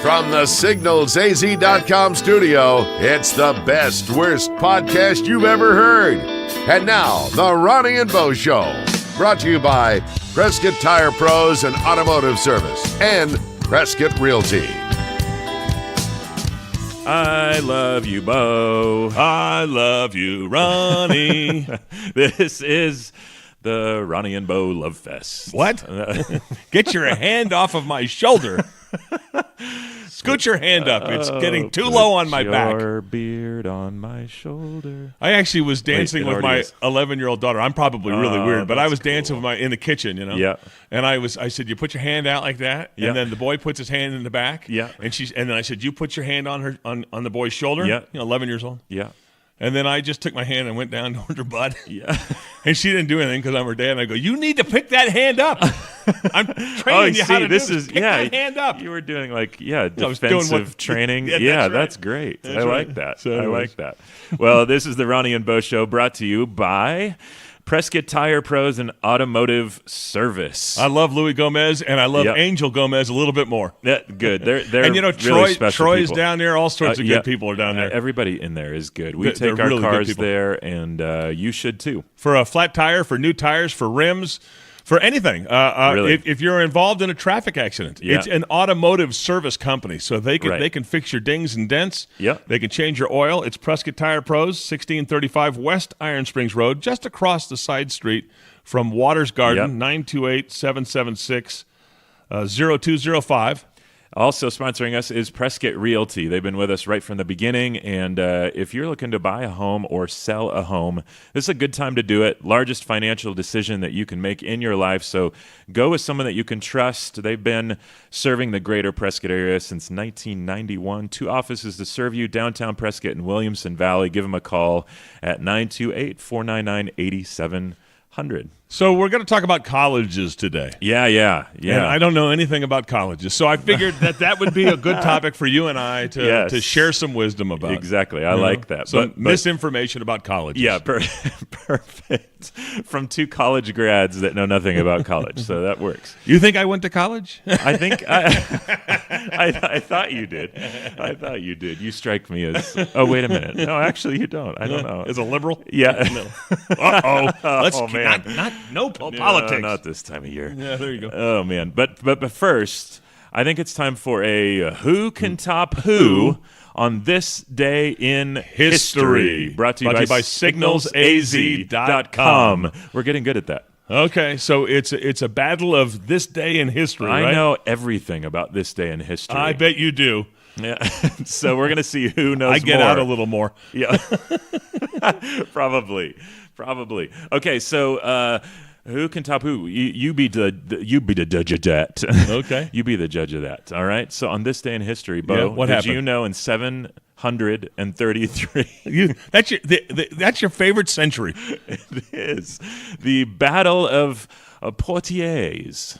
From the signalsaz.com studio, it's the best, worst podcast you've ever heard. And now, the Ronnie and Bo Show. Brought to you by Prescott Tire Pros and Automotive Service and Prescott Realty. I love you, Bo. I love you, Ronnie. This is the Ronnie and Bo Love Fest. What? Get your hand off of my shoulder. Scoot your hand up. It's getting too low on my back. Your beard on my shoulder. I actually was dancing with my is. 11-year-old daughter. I'm probably really weird, but I was dancing cool. with in the kitchen, you know. Yeah. And I said, you put your hand out like that, Yeah. and then the boy puts his hand in the back. Yeah. And then I said, you put your hand on the boy's shoulder. Yeah. 11 years old. Yeah. And then I just took my hand and went down toward her butt. Yeah. And she didn't do anything because I'm her dad. And I go, you need to pick that hand up. I'm training you how to do this. Pick that hand up. You were doing defensive training. Yeah, that's great. That's I right. like that. So I like that. Well, this is the Ronnie and Bo Show, brought to you by Prescott Tire Pros and Automotive Service. I love Louis Gomez, and I love Angel Gomez a little bit more. Yeah, good. They're and you know, really special Troy's people. down there. All sorts of good people are down there. Everybody in there is good. We They're take our really good cars people. there, and you should too. For a flat tire, for new tires, for rims, for anything. Really? If you're involved in a traffic accident, it's an automotive service company, so they can fix your dings and dents. Yep. They can change your oil. It's Prescott Tire Pros, 1635 West Iron Springs Road, just across the side street from Waters Garden, 928-776-0205. Also sponsoring us is Prescott Realty. They've been with us right from the beginning, and if you're looking to buy a home or sell a home, this is a good time to do it. Largest financial decision that you can make in your life, so go with someone that you can trust. They've been serving the greater Prescott area since 1991. 2 offices to serve you, downtown Prescott and Williamson Valley. Give them a call at 928-499-8700. So we're going to talk about colleges today. Yeah. And I don't know anything about colleges, so I figured that would be a good topic for you and I to share some wisdom about. Exactly. I like that. So misinformation about colleges. Yeah, perfect. From 2 college grads that know nothing about college, so that works. You think I went to college? I think I thought you did. I thought you did. You strike me as. Oh, wait a minute. No, actually, you don't. I don't know. As a liberal? Yeah. Let's man. No politics. Not this time of year. Yeah, there you go. Oh man, but first, I think it's time for a Who Can Top Who on this day in history. Brought to you by signalsaz.com. We're getting good at that. Okay, so it's a battle of this day in history. I right? know everything about this day in history. I bet you do. Yeah. So we're gonna see who knows. I get more. out a little more. Yeah. Probably. Okay, so who can top who? You be the judge of that. Okay. You be the judge of that. All right. So on this day in history, Bo, what happened? Did you know in 733? That's your favorite century. It is the Battle of Poitiers.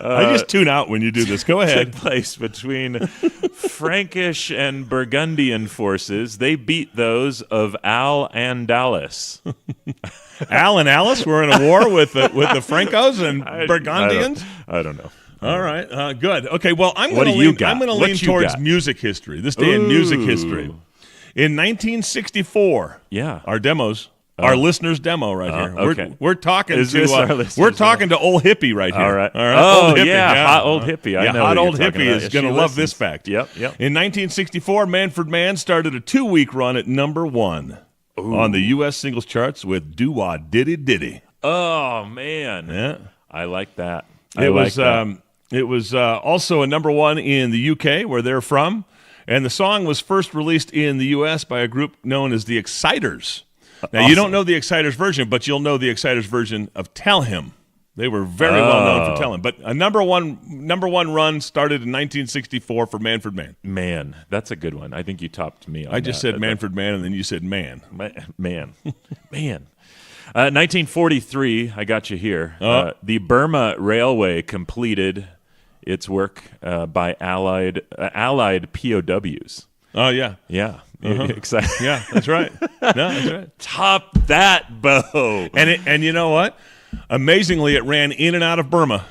I just tune out when you do this. Go ahead. Took place between Frankish and Burgundian forces. They beat those of Al and Dallas. Al and Alice were in a war with the Francos and Burgundians? I don't know. All right. Good. Okay, well, I'm What going do you got? to What lean you towards got? music history. This day in music history. In 1964, our demos, our listener's demo right here. Okay. We're talking Is to this our listener's we're talking to old hippie right here. All right. Old hippie, hot old hippie. I know hot who old you're talking hippie about. is going to She love this listens. fact. Yep. In 1964, Manfred Mann started a 2-week run at number 1 on the U.S. singles charts with "Do-Wah Diddy Diddy." Oh man. Yeah, I like that. It was also a number 1 in the UK, where they're from, and the song was first released in the U.S. by a group known as the Exciters. Now, you don't know the Exciters version, but you'll know the Exciters version of "Tell Him." They were very well known for "Tell Him." But a number one run started in 1964 for Manfred Mann. Man, that's a good one. I think you topped me on I just that. said Manfred Mann, and then you said "Man." Man. 1943, I got you here. The Burma Railway completed its work by Allied POWs. Oh, yeah. Yeah. Exciting. Yeah, that's right. No, that's right. Top that, Bo. And you know what? Amazingly, it ran in and out of Burma.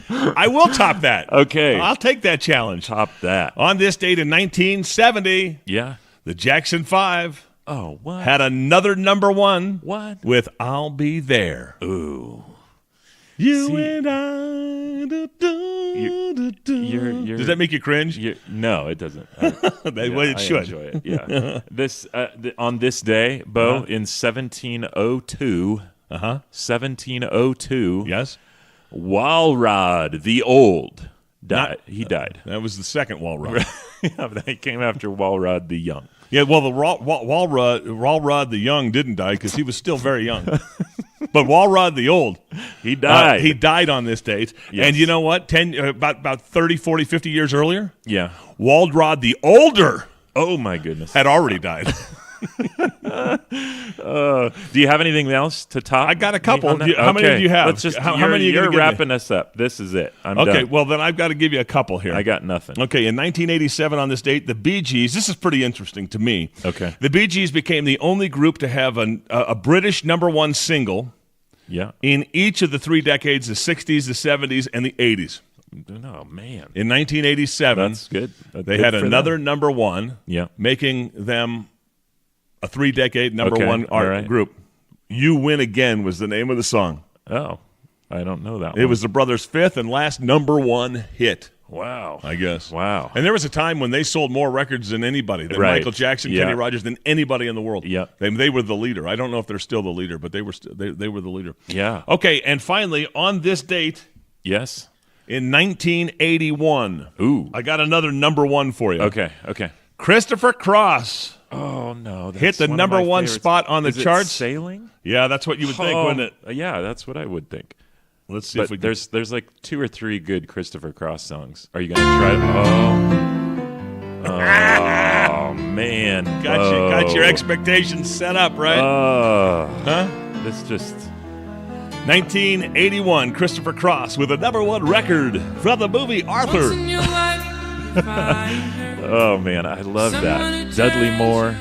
I will top that. Okay. I'll take that challenge. Top that. On this date in 1970, Yeah. the Jackson 5 Oh, what? had another number one What? with I'll Be There. Ooh. You See, and I. You're, Does that make you cringe? No, it doesn't. It should. I enjoy it. Yeah. On this day, Bo, in 1702. 1702. Yes. Walrod the Old died. He died. That was the second Walrod. Yeah, but he came after Walrod the Young. Yeah, well, the Walrod the Young didn't die because he was still very young. But Walrod the Old, he died. He died on this date. Yes. And you know what? About 30, 40, 50 years earlier, Yeah. Walrod the Older Oh, my goodness. had already died. Do you have anything else to top? I got a couple. on that? How many do you have? Let's just, how many are you you're gonna give me? wrapping us up. This is it. I'm Okay, done. well, then I've got to give you a couple here. I got nothing. Okay, in 1987 on this date, the Bee Gees, this is pretty interesting to me. Okay. The Bee Gees became the only group to have a British number one single Yeah. in each of the three decades, the 60s, the 70s, and the 80s. Oh, man. In 1987, That's good. That's they good had for another them. number one, Yeah. making them a three-decade number Okay, one all art right. group. You Win Again was the name of the song. Oh, I don't know that It one. was the brothers' fifth and last number one hit, Wow. I guess. Wow. And there was a time when they sold more records than anybody, than Right. Michael Jackson, Yeah. Kenny Rogers, than anybody in the world. Yeah. They were the leader. I don't know if they're still the leader, but they were they were the leader. Yeah. Okay, and finally, on this date Yes. in 1981, Ooh. I got another number one for you. Okay. Okay. Christopher Cross Oh, no. That's hit the one of number my one favorites. spot on the Is it charts. Sailing? Yeah, that's what you would think, Oh, wouldn't it? Yeah, that's what I would think. Let's see if But we can. there's like 2 or 3 good Christopher Cross songs. Are you going to try it? Oh, man. Got your expectations set up, right? Huh? This just 1981, Christopher Cross with a number one record from the movie Arthur. Oh man, I love that. Dudley Moore.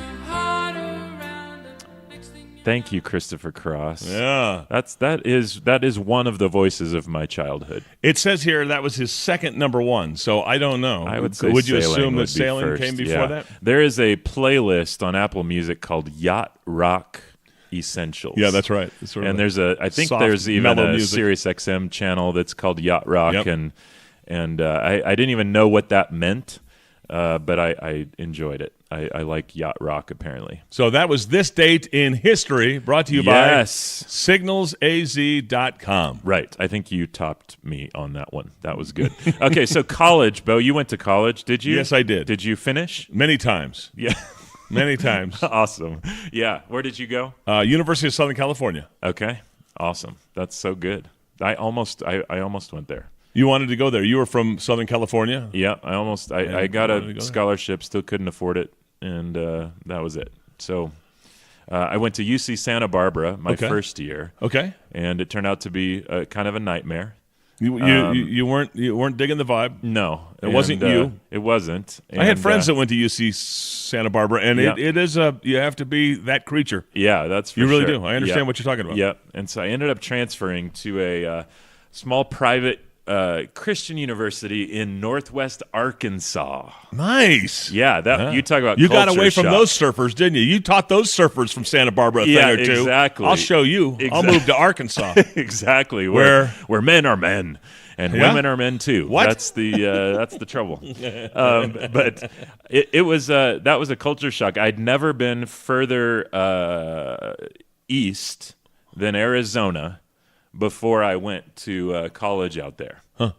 Thank you, Christopher Cross. Yeah. That is one of the voices of my childhood. It says here that was his second number one, so I don't know. I would say Would you Sailing assume would that be Sailing first. came before Yeah. that? There is a playlist on Apple Music called Yacht Rock Essentials. Yeah, that's right. It's sort of And I think soft, there's even mellow a music. Sirius XM channel that's called Yacht Rock, Yep. and I didn't even know what that meant, but I enjoyed it. I like Yacht Rock apparently. So that was this date in history, brought to you Yes. by signalsaz.com. Right. I think you topped me on that one. That was good. Okay, so college, Bo, you went to college, did you? Yes, I did. Did you finish? Many times. Yeah. Many times. Awesome. Yeah. Where did you go? University of Southern California. Okay. Awesome. That's so good. I almost went there. You wanted to go there. You were from Southern California? Yeah, I got wanted to go a there. scholarship, still couldn't afford it, and that was it. So I went to UC Santa Barbara my Okay. first year, Okay. and it turned out to be kind of a nightmare. You weren't digging the vibe? No, It wasn't you. It wasn't. I had And, friends that went to UC Santa Barbara, and Yeah. it is you have to be that creature. Yeah, that's for You really sure. do. I understand Yeah. what you're talking about. Yep. And so I ended up transferring to a small private Christian university in Northwest Arkansas. Nice. Yeah, that you talk about. You got culture away from shock. those surfers, didn't you? You taught those surfers from Santa Barbara a Yeah, thing or two. exactly. I'll show you. I'll move to Arkansas. Exactly. Where- where men are men and Yeah? women are men too. What? That's the trouble. But it was that was a culture shock. I'd never been further east than Arizona before I went to college out there. Huh.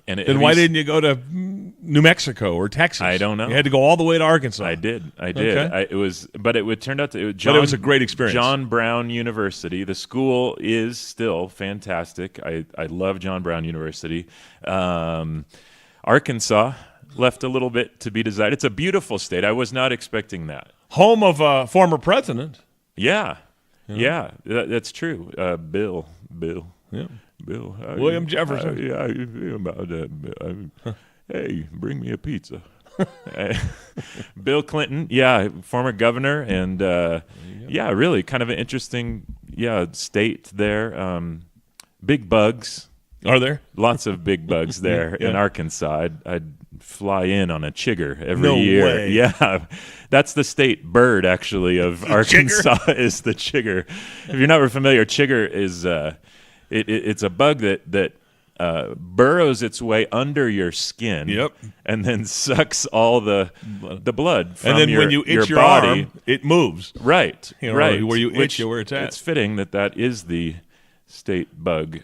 And Then why didn't you go to New Mexico or Texas? I don't know. You had to go all the way to Arkansas. I did. Okay. It turned out to. But it was a great experience. John Brown University. The school is still fantastic. I love John Brown University. Arkansas left a little bit to be desired. It's a beautiful state. I was not expecting that. Home of a former president. Yeah. That's true. Bill. Yeah. Bill. William Jefferson. How you feel about that? Hey, bring me a pizza. Bill Clinton, former governor, and really kind of an interesting, state there. Big bugs, Are there? Lots of big bugs there in Arkansas. I'd fly in on a chigger every year. Way. Yeah, that's the state bird actually of Arkansas is the chigger. If you're not familiar, chigger is it's a bug that burrows its way under your skin. Yep. And then sucks all the blood from and then when you itch your body. arm, it moves. Right. Right. Where you itch, where it's at. It's fitting that is the state bug.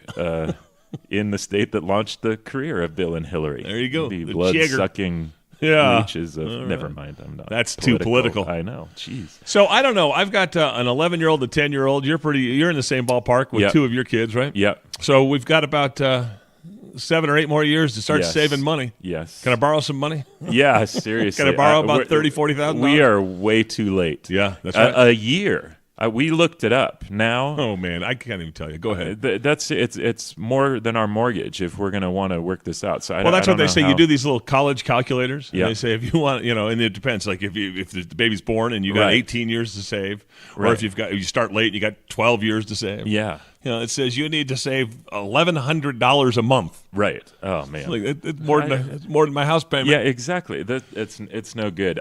In the state that launched the career of Bill and Hillary. There you go. The The blood-sucking leeches of... Right. Never mind, I'm not That's too political. I know. Jeez. So, I don't know. I've got an 11-year-old, a 10-year-old. You're in the same ballpark with two of your kids, right? Yep. So, we've got about 7 or 8 more years to start saving money. Yes. Can I borrow some money? Yeah, seriously. Can I borrow about $30,000, $40,000? We are way too late. Yeah, that's right. A year. We looked it up. Now, oh man, I can't even tell you. Go ahead. It's more than our mortgage if we're going to want to work this out. So that's what they say. You do these little college calculators. Yeah. They say if you want, and it depends. Like if the baby's born and you got 18 years to save, or if you start late and you got 12 years to save. Yeah. It says you need to save $1,100 a month. Right. Oh man, it's more than my house payment. Yeah, exactly. It's no good.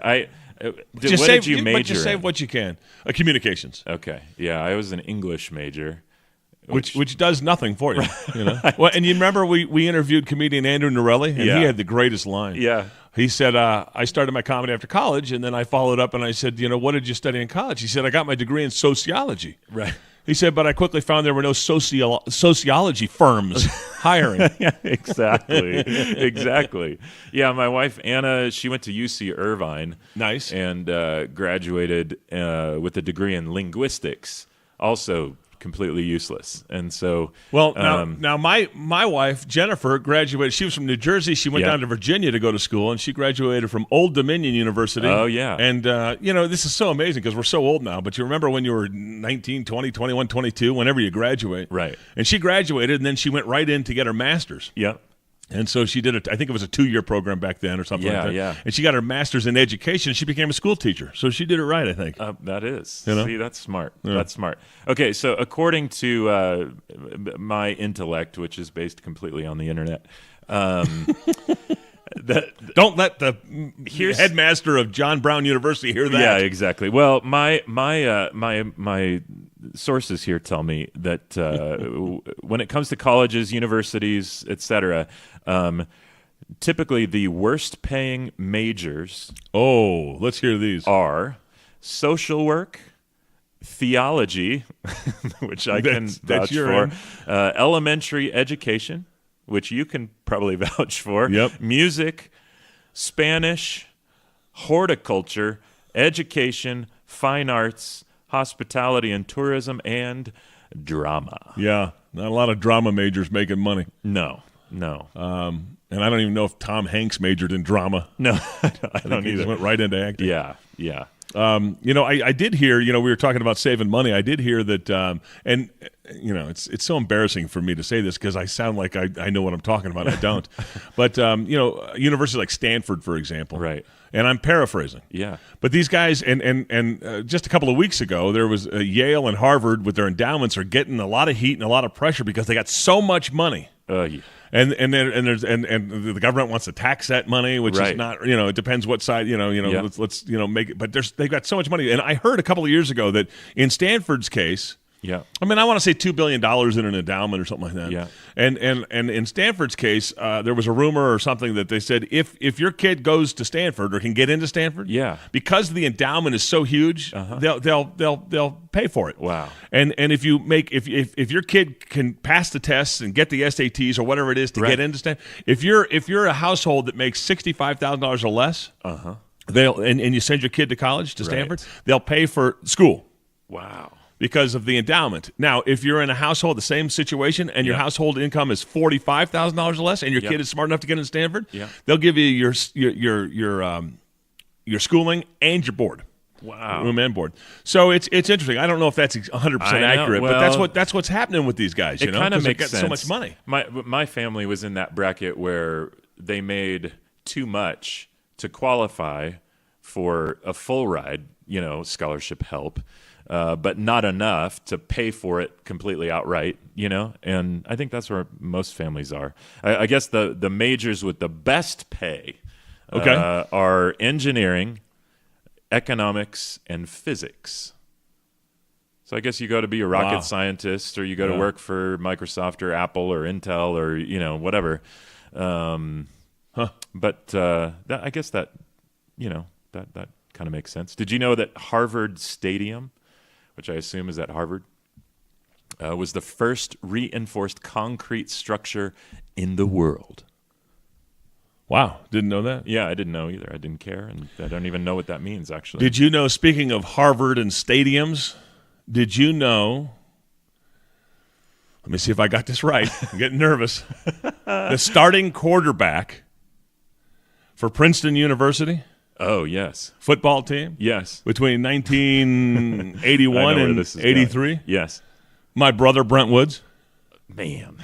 Did you major? But just save what you can. Communications. Okay. Yeah, I was an English major, which does nothing for you. Well, and you remember we interviewed comedian Andrew Norelli, and he had the greatest line. Yeah. He said, I started my comedy after college, and then I followed up and I said, what did you study in college? He said, I got my degree in sociology. Right. He said, but I quickly found there were no sociology firms hiring. Yeah, exactly. Yeah, my wife, Anna, she went to UC Irvine. Nice. And graduated with a degree in linguistics, also completely useless. And so... Well, now my wife, Jennifer, graduated. She was from New Jersey. She went down to Virginia to go to school, and she graduated from Old Dominion University. Oh, yeah. And, this is so amazing because we're so old now, but you remember when you were 19, 20, 21, 22, whenever you graduate. Right. And she graduated, and then she went right in to get her master's. Yep. And so she did I think it was a 2-year program back then or something like that. Yeah. And she got her master's in education. She became a school teacher. So she did it right, I think. That is. See, that's smart. Yeah. That's smart. Okay, so according to my intellect, which is based completely on the internet, don't let the headmaster of John Brown University hear that. Yeah, exactly. Well, my sources here tell me that when it comes to colleges, universities, etc., typically the worst paying majors. Oh, let's hear these. Are social work, theology, which I can vouch for, elementary education, which you can probably vouch for. Yep. Music, Spanish, horticulture, education, fine arts, hospitality and tourism, and drama. Yeah, not a lot of drama majors making money. No. And I don't even know if Tom Hanks majored in drama. No, I don't either. He just went right into acting. Yeah. I did hear, we were talking about saving money. I did hear that, it's so embarrassing for me to say this because I sound like I know what I'm talking about. I don't. But, universities like Stanford, for example. Right. And I'm paraphrasing. Yeah. But these guys, and just a couple of weeks ago, there was Yale and Harvard with their endowments are getting a lot of heat and a lot of pressure because they got so much money. Yeah. And the government wants to tax that money, which is not, it depends what side, let's make it. But they've got so much money. And I heard a couple of years ago that in Stanford's case, yeah, I mean, I want to say $2 billion in an endowment or something like that. Yeah. And in Stanford's case, there was a rumor or something that they said if your kid goes to Stanford or can get into Stanford, because the endowment is so huge, they'll pay for it. Wow. And if you if your kid can pass the tests and get the SATs or whatever it is to get into Stanford, if you're a household that makes $65,000 or less, they'll and you send your kid to college to Stanford, they'll pay for school. Wow. Because of the endowment. Now, if you're in a household, the same situation, and your household income is $45,000 or less, and your kid is smart enough to get into Stanford, they'll give you your schooling and your board. Wow. Room and board. So it's interesting. I don't know if that's 100% accurate, but that's what's happening with these guys. It kind of makes sense. So much money. My family was in that bracket where they made too much to qualify for a full ride, scholarship help. but not enough to pay for it completely outright, And I think that's where most families are. I guess the majors with the best pay are engineering, economics, and physics. So I guess you go to be a rocket scientist, or you go to work for Microsoft or Apple or Intel or whatever. But I guess that that kind of makes sense. Did you know that Harvard Stadium, which I assume is at Harvard, was the first reinforced concrete structure in the world? Wow, didn't know that. Yeah, I didn't know either. I didn't care, and I don't even know what that means, actually. Did you know, speaking of Harvard and stadiums, did you know, let me see if I got this right. I'm getting nervous. The starting quarterback for Princeton University. Oh, yes. Football team? Yes. Between 1981 and 83? Yes. My brother, Brent Woods. Man,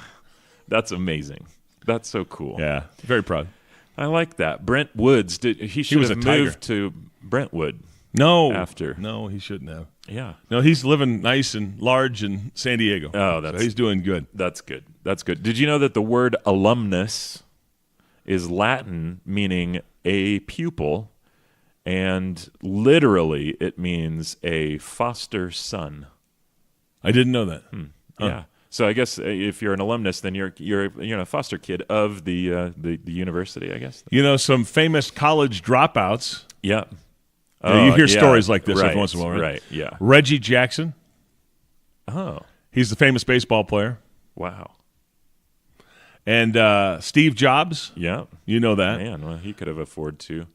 that's amazing. That's so cool. Yeah, very proud. I like that. Brent Woods, he should have moved to Brentwood. No. After. No, he shouldn't have. Yeah. No, he's living nice and large in San Diego. Oh, so he's doing good. That's good. That's good. Did you know that the word alumnus is Latin meaning a pupil, and literally it means a foster son? I didn't know that. Yeah. So I guess if you're an alumnus, then you're a foster kid of the university, I guess. Some famous college dropouts. Yeah. You hear stories like this every once in a while, right? Right, yeah. Reggie Jackson. Oh. He's the famous baseball player. Wow. And Steve Jobs. Yeah. You know that. Man, well, he could have afforded to.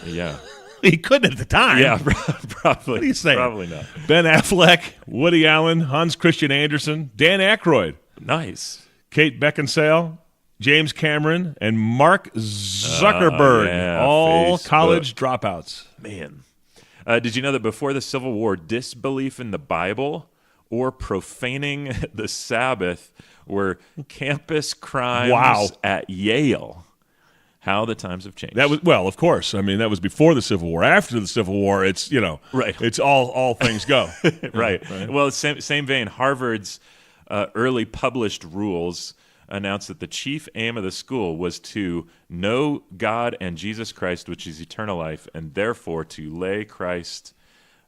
Yeah. He couldn't at the time. Yeah, probably. What are you saying? Probably not. Ben Affleck, Woody Allen, Hans Christian Andersen, Dan Aykroyd. Nice. Kate Beckinsale, James Cameron, and Mark Zuckerberg. All Facebook. college dropouts. Man. Did you know that before the Civil War, disbelief in the Bible or profaning the Sabbath were campus crimes at Yale? How the times have changed. That was, well, of course. I mean, that was before the Civil War. After the Civil War, it's, right. It's all things go. Right. Well, same vein, Harvard's early published rules announced that the chief aim of the school was to know God and Jesus Christ, which is eternal life, and therefore to lay Christ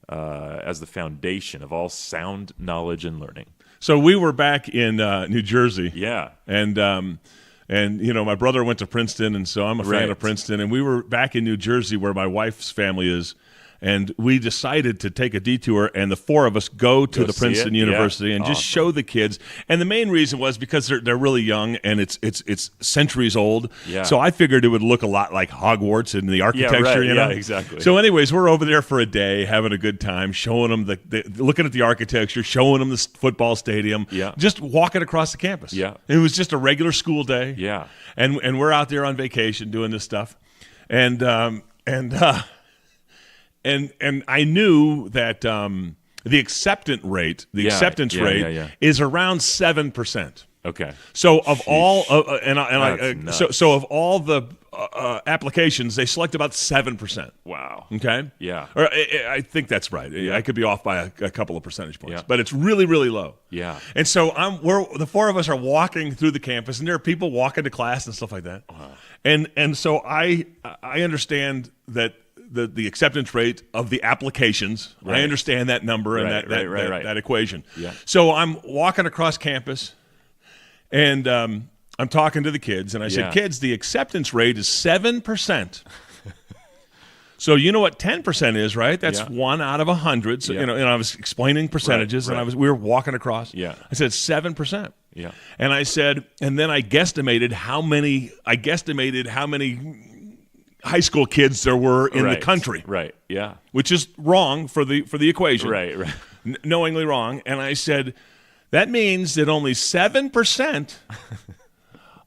as the foundation of all sound knowledge and learning. So we were back in New Jersey. Yeah. And my brother went to Princeton, and so I'm a fan of Princeton. And we were back in New Jersey where my wife's family is, and we decided to take a detour, and the four of us go to the Princeton University and just show the kids. And the main reason was because they're really young, and it's centuries old. Yeah. So I figured it would look a lot like Hogwarts in the architecture. Yeah, exactly. So anyways, we're over there for a day, having a good time, showing them looking at the architecture, showing them the football stadium, just walking across the campus. Yeah. It was just a regular school day. Yeah. And we're out there on vacation doing this stuff. And I knew that the acceptance rate is around 7%. Okay. So of all nuts. of all the applications, they select about 7%. Wow. Okay. Yeah. Or I think that's right. I could be off by a couple of percentage points, Yeah. but it's really, really low. Yeah. And so the four of us are walking through the campus, and there are people walking to class and stuff like that. Wow. And so I understand that the acceptance rate of the applications. Right. I understand that number and Right. that equation. Yeah. So I'm walking across campus, and I'm talking to the kids, and I said, "Kids, the acceptance rate is 7%." So you know what 10% is, right? That's 1 out of 100. So and I was explaining percentages, and we were walking across. Yeah. I said 7%. Yeah. And I said, and then I guesstimated how many high school kids there were in the country. Right. Yeah. Which is wrong for the equation. Right. Knowingly wrong. And I said, that means that only 7%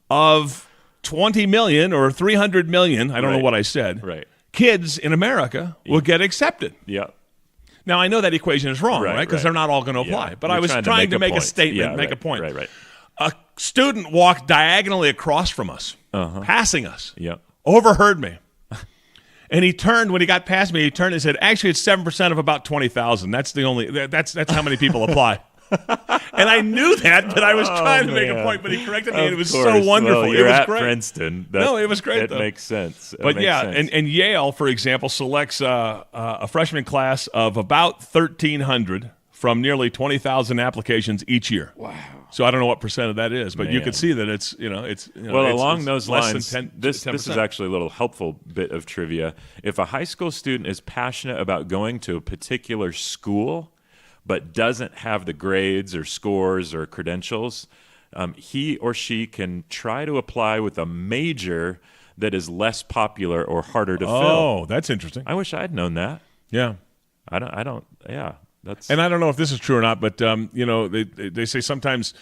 of 20 million or 300 million, I don't know what I said, kids in America will get accepted. Yeah. Now, I know that equation is wrong, right? Because they're not all going to apply. But I was trying to make a statement, make a point. Right. A student walked diagonally across from us, passing us, Yeah. overheard me. And he turned when he got past me. He turned and said, "Actually, it's 7% of about 20,000. That's the only. That's how many people apply." And I knew that, but I was trying to make a point. But he corrected me, and it was so wonderful. Well, you're it was at great. Princeton. It was great. It makes sense. But and Yale, for example, selects a freshman class of about 1,300 from nearly 20,000 applications each year. Wow. So I don't know what percent of that is, but you can see that it's along those lines. 10%. This is actually a little helpful bit of trivia. If a high school student is passionate about going to a particular school, but doesn't have the grades or scores or credentials, he or she can try to apply with a major that is less popular or harder to fill. Oh, that's interesting. I wish I'd known that. Yeah. I don't. Yeah. And I don't know if this is true or not, but they say sometimes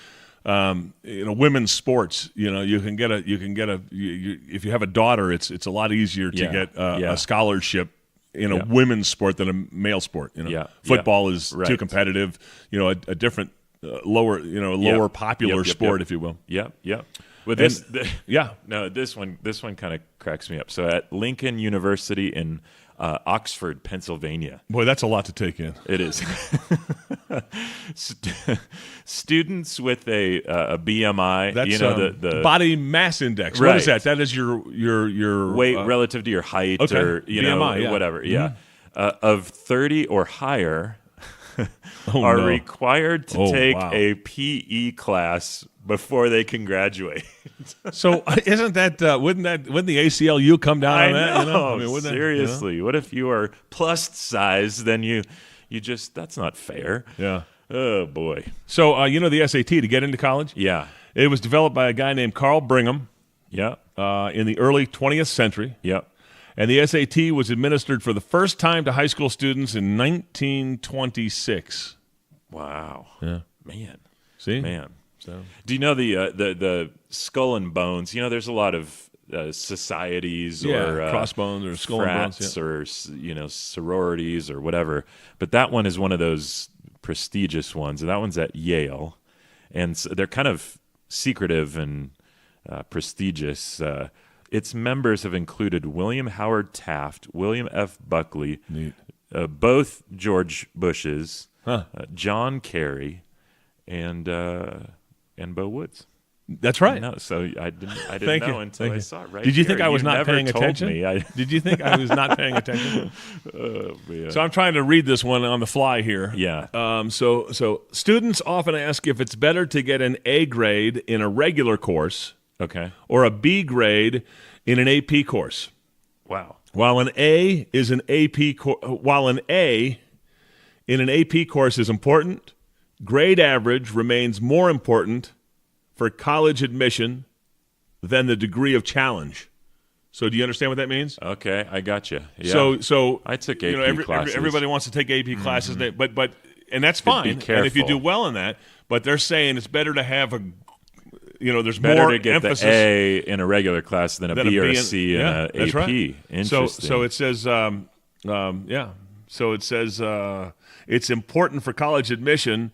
women's sports. You can get if you have a daughter, it's a lot easier to get a scholarship in a women's sport than a male sport. Football is too competitive. A different lower popular sport, if you will. Yep. With this one kind of cracks me up. So at Lincoln University in Oxford, Pennsylvania. Boy, that's a lot to take in. It is. Students with a BMI, that's, the body mass index. Right. What is that? That is your weight relative to your height, or BMI, whatever. Yeah, of 30 or higher are required to take a PE class before they can graduate. So isn't that wouldn't the ACLU come down on that? Know. Seriously, what if you are plus size? Then you just, that's not fair. Yeah. Oh boy. So the SAT to get into college? Yeah. It was developed by a guy named Carl Brigham. Yeah. In the early 20th century. Yep. And the SAT was administered for the first time to high school students in 1926. Wow. Yeah. Man. See? Man. So. Do you know the Skull and Bones? There's a lot of societies or crossbones or skull frats and bones, or sororities or whatever. But that one is one of those prestigious ones, and that one's at Yale, and so they're kind of secretive and prestigious. Its members have included William Howard Taft, William F. Buckley, both George Bushes, John Kerry, and Bo Woods. That's right. No, so I didn't know until I saw it. Right. Did you think here. I was not paying attention? Did you think I was not paying attention? Oh, man. So I'm trying to read this one on the fly here. Yeah. So students often ask if it's better to get an A grade in a regular course, or a B grade in an AP course. Wow. While an A in an AP course is important, grade average remains more important for college admission than the degree of challenge. So do you understand what that means? Okay, I got you. Yeah. So I took AP classes. Everybody wants to take AP classes, but and that's fine. And if you do well in that, but they're saying it's better to have there's better more to get emphasis the A in a regular class than a B or a C in an AP. Right. Interesting. So it says, So it says it's important for college admission.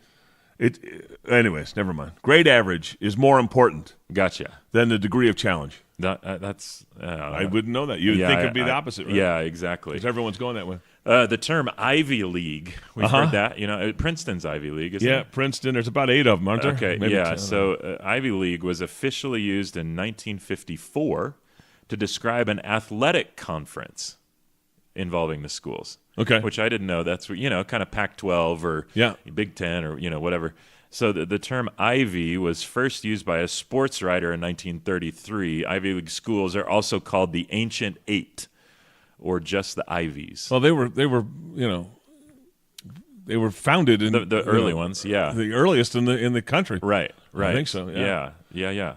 Anyways, never mind. Grade average is more important. Gotcha. Than the degree of challenge. That's. I wouldn't know that. You'd think it'd be the opposite, right? Yeah, exactly. Because everyone's going that way. The term Ivy League, we've heard that. Princeton's Ivy League, isn't it? Yeah, Princeton. There's about 8 of them, aren't there? Okay, Maybe 10. So Ivy League was officially used in 1954 to describe an athletic conference involving the schools. Okay. Which I didn't know. That's kind of Pac-12 or Big Ten or whatever. So the term Ivy was first used by a sports writer in 1933. Ivy League schools are also called the Ancient Eight, or just the Ivies. Well, they were founded in the early ones. Yeah, the earliest in the country. Right. I think so. Yeah.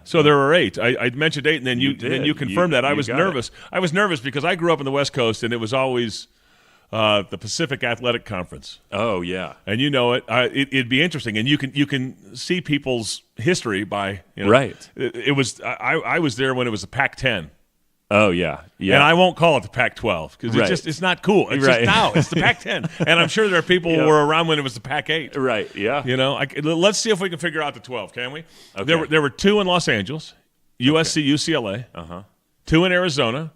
So there were 8. I mentioned 8, and then you confirmed that. I was nervous. I was nervous because I grew up in the West Coast, and it was always the Pacific Athletic Conference. Oh yeah, and it'd be interesting, and you can see people's history by right. It was I was there when it was the Pac-10. Oh yeah. And I won't call it the Pac-12 because it's not cool. It's just now it's the Pac-10, and I'm sure there are people who were around when it was the Pac-8. Right. Yeah. Let's see if we can figure out the 12. Can we? Okay. There were 2 in Los Angeles, USC, UCLA. 2 in Arizona,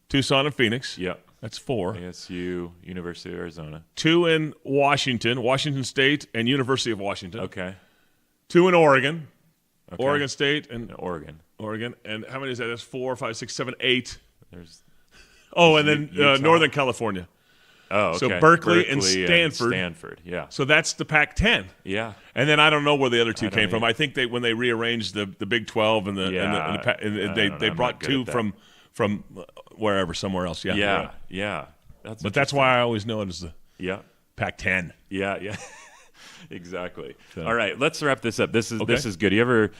Tucson and Phoenix. Yep. That's 4. ASU, University of Arizona. 2 in Washington State and University of Washington. Okay. 2 in Oregon. Okay. Oregon State and Oregon. And how many is that? That's 4, 5, 6, 7, 8. There's and then Utah. Northern California. Oh, okay. So Berkeley and Stanford. Stanford, yeah. So that's the Pac-10. Yeah. And then I don't know where the other 2 came from. either. I think when they rearranged the Big 12 and they brought 2 from wherever, somewhere else. Yeah. That's why I always know it as the Pac-10. Yeah. Exactly. All right, let's wrap this up. This is good. You ever,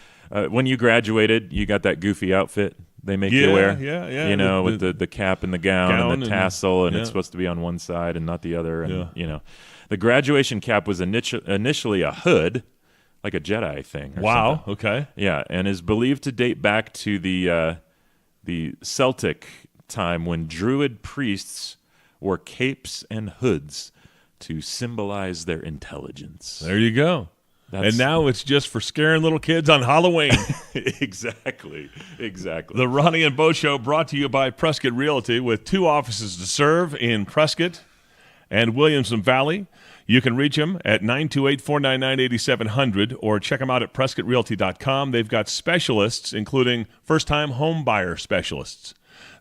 when you graduated, you got that goofy outfit they make you wear? Yeah. You know, with the cap and the gown and the tassel, and it's supposed to be on one side and not the other. And, you know, the graduation cap was initially a hood, like a Jedi thing. Wow, something. okay. Yeah, and is believed to date back to the Celtic time when Druid priests wore capes and hoods to symbolize their intelligence. There you go. And now it's just for scaring little kids on Halloween. Exactly. The Ronnie and Bo Show brought to you by Prescott Realty with 2 offices to serve in Prescott and Williamson Valley. You can reach them at 928-499-8700 or check them out at PrescottRealty.com. They've got specialists, including first-time home buyer specialists.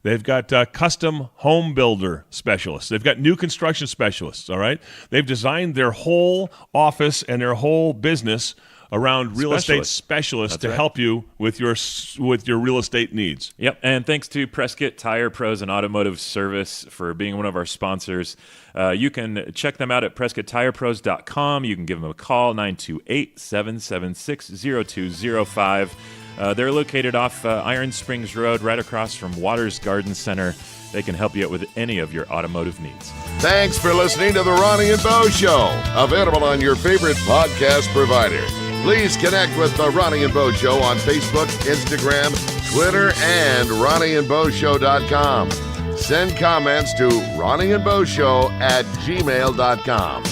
They've got custom home builder specialists. They've got new construction specialists, all right? They've designed their whole office and their whole business around real estate specialists to help you with your real estate needs. Yep, and thanks to Prescott Tire Pros and Automotive Service for being one of our sponsors. You can check them out at PrescottTirePros.com. You can give them a call, 928-776-0205. They're located off Iron Springs Road, right across from Waters Garden Center. They can help you out with any of your automotive needs. Thanks for listening to the Ronnie and Bo Show, available on your favorite podcast provider. Please connect with the Ronnie and Bo Show on Facebook, Instagram, Twitter, and RonnieandBoShow.com. Send comments to RonnieandBoShow@gmail.com.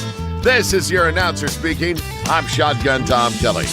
This is your announcer speaking. I'm Shotgun Tom Kelly.